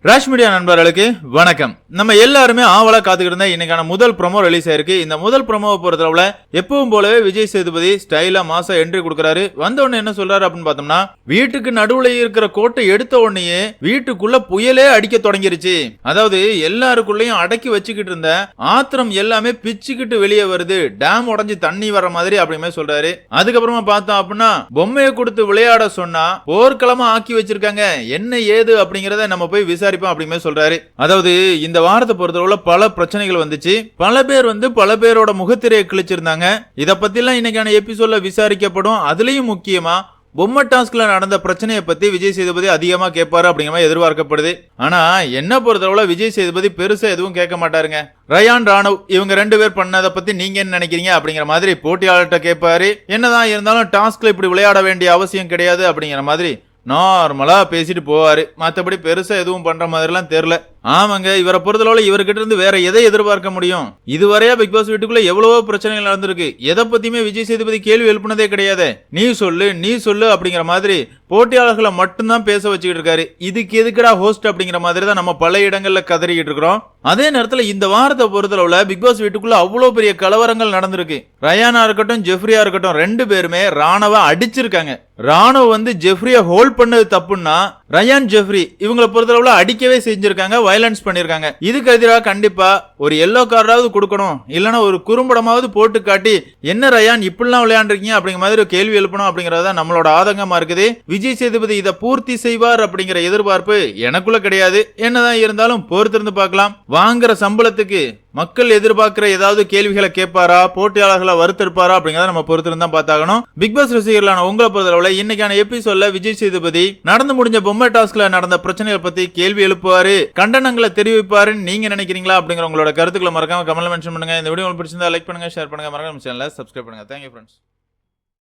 Rash media நண்பர்களுக்கு வணக்கம். நம்ம எல்லாருமே ஆவலா காத்துக்கிட்டு இருந்த இன்னைக்கான முதல் ப்ரோமோ ரிலீஸ் ஆயிருக்கு. இந்த முதல் ப்ரோமோவை பொறுத்தளவுல எப்பவும் போலவே விஜய் சேதுபதி ஸ்டைலா மாசா என்ட்ரி கொடுக்கறாரு. வந்த உடனே என்ன சொல்றாரு அப்படின்னு பார்த்தோம்னா, வீட்டுக்கு நடுவுல இருக்கிற கோட்டை எடுத்த உடனே வீட்டுக்குள்ள புயலே அடிக்க தொடங்கிருச்சு. அதாவது எல்லாருக்குள்ளயும் அடக்கி வச்சுக்கிட்டு இருந்த ஆத்திரம் எல்லாமே பிச்சுக்கிட்டு வெளியே வருது. டேம் உடஞ்சி தண்ணி வர மாதிரி அப்படிமே சொல்றாரு. அதுக்கப்புறமா பார்த்தோம் அப்படின்னா, பொம்மையை கொடுத்து விளையாட சொன்னா போர்க்களமா ஆக்கி வச்சிருக்காங்க, என்ன ஏது அப்படிங்கறத நம்ம போய் அப்படிமே சொல்றாரு. அதாவது இந்த வாரத்தை பொறுத்தவரை பல பிரச்சனைகள் வந்துச்சு. பல பேர் பல பேரோட முகத்திரையை கிழிச்சிருந்தாங்க. இத பத்தி எல்லாம் இன்னைக்கான எபிசோட்ல விசாரிக்கப்படும். அதுலயும் முக்கியமா பொம்மை டாஸ்க்ல நடந்த பிரச்சனையை பத்தி விஜய் சேதுபதி அதிகமா கேட்பாரு அப்படிங்கிற மாதிரி எதிர்பார்க்கப்படுது. ஆனா என்ன பொறுத்தளவுல விஜய் சேதுபதி பெருசா எதுவும் கேட்க மாட்டாருங்க. ரயான் ராணவ் இவங்க ரெண்டு பேர் பண்ணதை பத்தி நீங்க என்ன நினைக்கிறீங்க அப்படிங்கிற மாதிரி போட்டியாளர்கிட்ட கேட்பாரு. என்னதான் இருந்தாலும் டாஸ்க்ல இப்படி விளையாட வேண்டிய அவசியம் கிடையாது அப்படிங்கிற மாதிரி நார்மலா பேசிட்டு போவாரு. மற்றபடி பெருசா எதுவும் பண்ற மாதிரி எல்லாம் தெரியல. ஆமாங்க, இவரை பொறுத்தளவுல இவர்கிட்ட இருந்து வேற எதை எதிர்பார்க்க முடியும்? இதுவரையா பிக் பாஸ் வீட்டுக்குள்ள எவ்வளவோ பிரச்சனைகள் நடந்திருக்கு. எதை பத்தியுமே விஜய் சேதுபதி கேள்வி எழுப்பினதே கிடையாது. நீ சொல்லு அப்படிங்கிற மாதிரி போட்டியாளர்களை மட்டும்தான் பேச வச்சுக்கிட்டு இருக்காரு. இதுக்கு எதுக்குடா ஹோஸ்ட் அப்படிங்கிற மாதிரி தான் நம்ம பல இடங்கள்ல கதறிக்கிட்டு இருக்கிறோம். அதே நேரத்துல இந்த வாரத்தை பொறுத்தளவுல பிக் பாஸ் வீட்டுக்குள்ள அவ்வளவு பெரிய கலவரங்கள் நடந்திருக்கு. ரயானா இருக்கட்டும் ஜெஃப்ரியா இருக்கட்டும், ரெண்டு பேருமே ராணவ அடிச்சிருக்காங்க. ராணுவ ஜெஃப்ரிய ஹோல்ட் பண்ணது தப்புன்னா ரயான் ஜெஃப்ரி இவங்களை பொறுத்தளவுல அடிக்கவே செஞ்சிருக்காங்க, வயலன்ஸ் பண்ணிருக்காங்க. இதுக்கு எதிராக கண்டிப்பா ஒரு எல்லோ கார்டாவது கொடுக்கணும், இல்லனா ஒரு குறும்படமாவது போட்டு காட்டி என்ன ரயான் இப்படிலாம் விளையாண்டுருக்கீங்க அப்படிங்கிற மாதிரி ஒரு கேள்வி எழுப்பணும் அப்படிங்கறத நம்மளோட ஆதங்கமா இருக்குது. விஜய் சேதுபதி இதை பூர்த்தி செய்வார் அப்படிங்கிற எதிர்பார்ப்பு எனக்குள்ள கிடையாது. என்னதான் இருந்தாலும் பொறுத்திருந்து பார்க்கலாம். வாங்குற சம்பளத்துக்கு மக்கள் எதிர்பார்க்கிற ஏதாவது கேள்விகளை கேட்பாரா, போட்டியாளர்களை வருத்திருப்பாரா அப்படிங்கறத நம்ம பொறுத்திருந்தா பார்த்தாகணும். பிக் பாஸ் ரசிகர்களான உங்களை பொறுத்தளவுல இன்னைக்கான எபிசோட்ல விஜய் சேதுபதி நடந்து முடிஞ்ச பொம்மை டாஸ்க்ல நடந்த பிரச்சனைகளை பத்தி கேள்வி எழுப்புவாரு, கண்டனங்களை தெரிவிப்பாருன்னு நீங்க நினைக்கிறீங்களா அப்படிங்கிற உங்களோட கருத்துக்களை மறக்காம கமெண்ட்ல மென்ஷன் பண்ணுங்க. இந்த வீடியோ உங்களுக்கு பிடிச்சிருந்தா லைக் பண்ணுங்க, ஷேர் பண்ணுங்க, மறக்காம சேனலை சப்ஸ்கிரைப் பண்ணுங்க. Thank you friends.